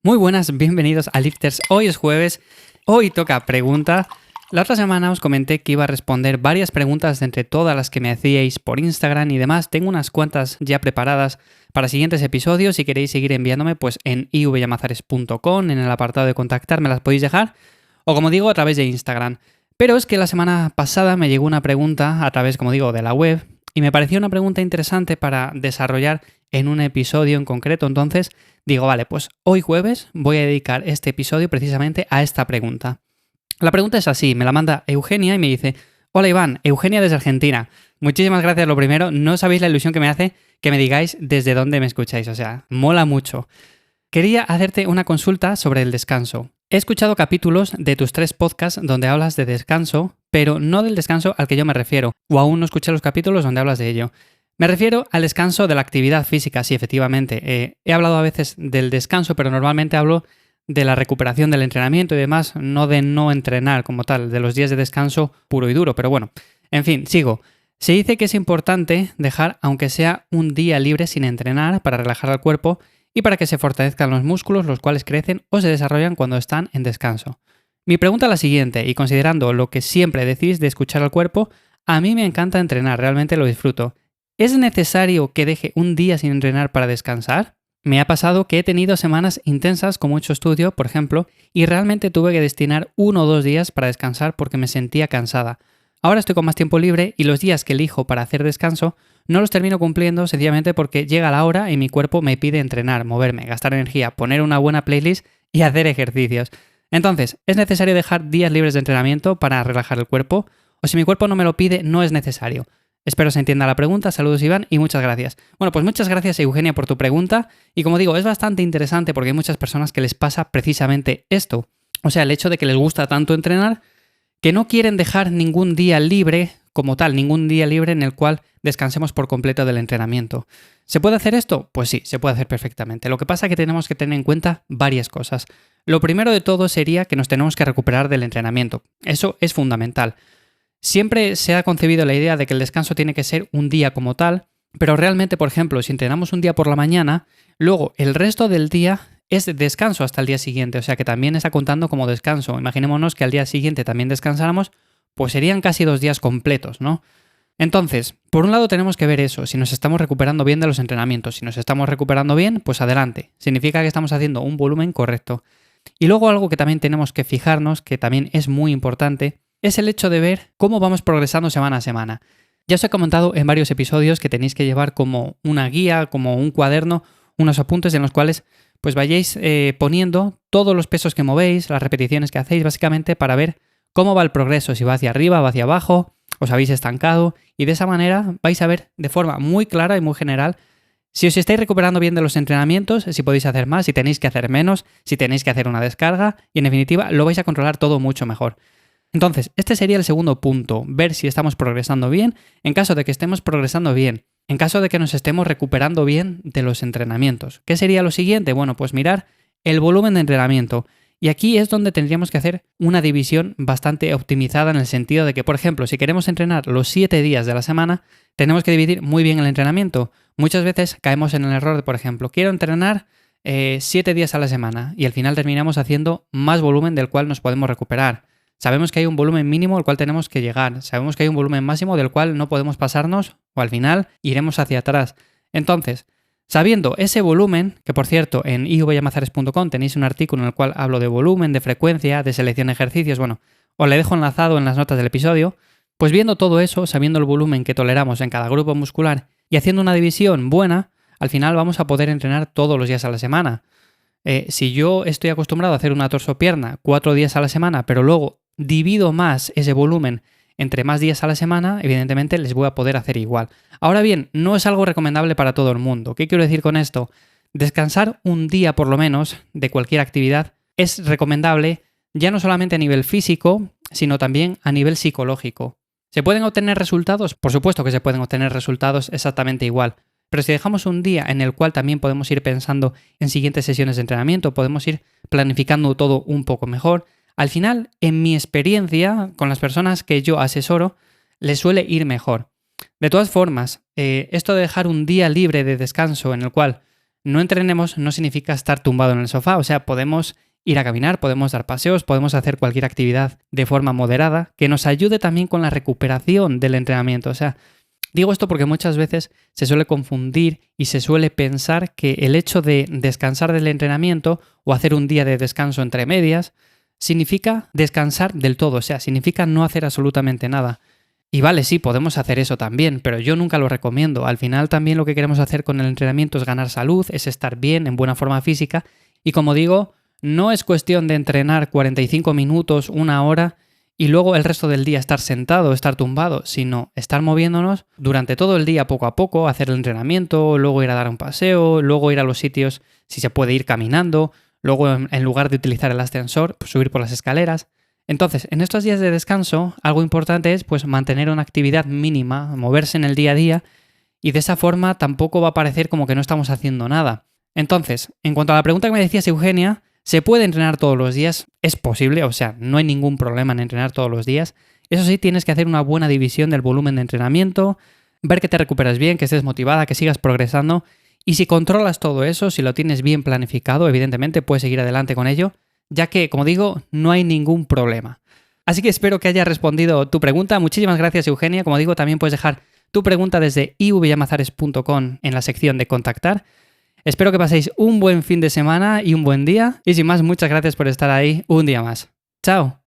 Muy buenas, bienvenidos a Lifters. Hoy es jueves, hoy toca pregunta. La otra semana os comenté que iba a responder varias preguntas de entre todas las que me hacíais por Instagram y demás. Tengo unas cuantas ya preparadas para siguientes episodios. Si queréis seguir enviándome, pues en ivyamazares.com, en el apartado de contactar, me las podéis dejar. O como digo, a través de Instagram. Pero es que la semana pasada me llegó una pregunta a través, como digo, de la web. Y me pareció una pregunta interesante para desarrollar en un episodio en concreto. Entonces digo, vale, pues hoy jueves voy a dedicar este episodio precisamente a esta pregunta. La pregunta es así, me la manda Eugenia y me dice: hola Iván, Eugenia desde Argentina. Muchísimas gracias lo primero, no sabéis la ilusión que me hace que me digáis desde dónde me escucháis, o sea, mola mucho. Quería hacerte una consulta sobre el descanso. He escuchado capítulos de tus 3 podcasts donde hablas de descanso, pero no del descanso al que yo me refiero, o aún no escuché los capítulos donde hablas de ello. Me refiero al descanso de la actividad física, sí, efectivamente. He hablado a veces del descanso, pero normalmente hablo de la recuperación del entrenamiento y demás, no de no entrenar como tal, de los días de descanso puro y duro, pero bueno. En fin, sigo. Se dice que es importante dejar, aunque sea un día libre sin entrenar, para relajar al cuerpo y para que se fortalezcan los músculos, los cuales crecen o se desarrollan cuando están en descanso. Mi pregunta es la siguiente, y considerando lo que siempre decís de escuchar al cuerpo, a mí me encanta entrenar, realmente lo disfruto. ¿Es necesario que deje un día sin entrenar para descansar? Me ha pasado que he tenido semanas intensas con mucho estudio, por ejemplo, y realmente tuve que destinar 1 o 2 días para descansar porque me sentía cansada. Ahora estoy con más tiempo libre y los días que elijo para hacer descanso no los termino cumpliendo sencillamente porque llega la hora y mi cuerpo me pide entrenar, moverme, gastar energía, poner una buena playlist y hacer ejercicios. Entonces, ¿es necesario dejar días libres de entrenamiento para relajar el cuerpo? O si mi cuerpo no me lo pide, no es necesario. Espero se entienda la pregunta. Saludos Iván y muchas gracias. Bueno, pues muchas gracias Eugenia por tu pregunta y como digo, es bastante interesante porque hay muchas personas que les pasa precisamente esto. O sea, el hecho de que les gusta tanto entrenar que no quieren dejar ningún día libre como tal, ningún día libre en el cual descansemos por completo del entrenamiento. ¿Se puede hacer esto? Pues sí, se puede hacer perfectamente. Lo que pasa es que tenemos que tener en cuenta varias cosas. Lo primero de todo sería que nos tenemos que recuperar del entrenamiento. Eso es fundamental. Siempre se ha concebido la idea de que el descanso tiene que ser un día como tal, pero realmente, por ejemplo, si entrenamos un día por la mañana, luego el resto del día es descanso hasta el día siguiente, o sea que también está contando como descanso. Imaginémonos que al día siguiente también descansáramos, pues serían casi 2 días completos, ¿no? Entonces, por un lado tenemos que ver eso, si nos estamos recuperando bien de los entrenamientos. Si nos estamos recuperando bien, pues adelante. Significa que estamos haciendo un volumen correcto. Y luego algo que también tenemos que fijarnos, que también es muy importante, es el hecho de ver cómo vamos progresando semana a semana. Ya os he comentado en varios episodios que tenéis que llevar como una guía, como un cuaderno, unos apuntes en los cuales pues vayáis poniendo todos los pesos que movéis, las repeticiones que hacéis, básicamente para ver cómo va el progreso, si va hacia arriba, va hacia abajo, os habéis estancado, y de esa manera vais a ver de forma muy clara y muy general si os estáis recuperando bien de los entrenamientos, si podéis hacer más, si tenéis que hacer menos, si tenéis que hacer una descarga, y en definitiva lo vais a controlar todo mucho mejor. Entonces, este sería el segundo punto, ver si estamos progresando bien. En caso de que estemos progresando bien, en caso de que nos estemos recuperando bien de los entrenamientos, ¿qué sería lo siguiente? Bueno, pues mirar el volumen de entrenamiento. Y aquí es donde tendríamos que hacer una división bastante optimizada en el sentido de que, por ejemplo, si queremos entrenar los 7 días de la semana, tenemos que dividir muy bien el entrenamiento. Muchas veces caemos en el error de, por ejemplo, quiero entrenar 7 días a la semana y al final terminamos haciendo más volumen del cual nos podemos recuperar. Sabemos que hay un volumen mínimo al cual tenemos que llegar, sabemos que hay un volumen máximo del cual no podemos pasarnos o al final iremos hacia atrás. Entonces, sabiendo ese volumen, que por cierto en ivyamazares.com tenéis un artículo en el cual hablo de volumen, de frecuencia, de selección de ejercicios, bueno, os le dejo enlazado en las notas del episodio, pues viendo todo eso, sabiendo el volumen que toleramos en cada grupo muscular y haciendo una división buena, al final vamos a poder entrenar todos los días a la semana. Si yo estoy acostumbrado a hacer una torso-pierna 4 días a la semana, pero luego divido más ese volumen entre más días a la semana, evidentemente les voy a poder hacer igual. Ahora bien, no es algo recomendable para todo el mundo. ¿Qué quiero decir con esto? Descansar un día por lo menos de cualquier actividad es recomendable ya no solamente a nivel físico, sino también a nivel psicológico. ¿Se pueden obtener resultados? Por supuesto que se pueden obtener resultados exactamente igual. Pero si dejamos un día en el cual también podemos ir pensando en siguientes sesiones de entrenamiento, podemos ir planificando todo un poco mejor, al final, en mi experiencia, con las personas que yo asesoro, les suele ir mejor. De todas formas, esto de dejar un día libre de descanso en el cual no entrenemos no significa estar tumbado en el sofá, o sea, podemos ir a caminar, podemos dar paseos, podemos hacer cualquier actividad de forma moderada que nos ayude también con la recuperación del entrenamiento. O sea, digo esto porque muchas veces se suele confundir y se suele pensar que el hecho de descansar del entrenamiento o hacer un día de descanso entre medias significa descansar del todo, o sea, significa no hacer absolutamente nada. Y vale, sí, podemos hacer eso también, pero yo nunca lo recomiendo. Al final también lo que queremos hacer con el entrenamiento es ganar salud, es estar bien, en buena forma física. Y como digo, no es cuestión de entrenar 45 minutos, una hora y luego el resto del día estar sentado, estar tumbado, sino estar moviéndonos durante todo el día poco a poco, hacer el entrenamiento, luego ir a dar un paseo, luego ir a los sitios si se puede ir caminando, luego en lugar de utilizar el ascensor, pues subir por las escaleras. Entonces, en estos días de descanso, algo importante es pues mantener una actividad mínima, moverse en el día a día, y de esa forma tampoco va a parecer como que no estamos haciendo nada. Entonces, en cuanto a la pregunta que me decías, Eugenia, ¿se puede entrenar todos los días? Es posible, o sea, no hay ningún problema en entrenar todos los días. Eso sí, tienes que hacer una buena división del volumen de entrenamiento, ver que te recuperas bien, que estés motivada, que sigas progresando, y si controlas todo eso, si lo tienes bien planificado, evidentemente puedes seguir adelante con ello, ya que, como digo, no hay ningún problema. Así que espero que haya respondido tu pregunta. Muchísimas gracias, Eugenia. Como digo, también puedes dejar tu pregunta desde ivyamazares.com en la sección de contactar. Espero que paséis un buen fin de semana y un buen día. Y sin más, muchas gracias por estar ahí un día más. ¡Chao!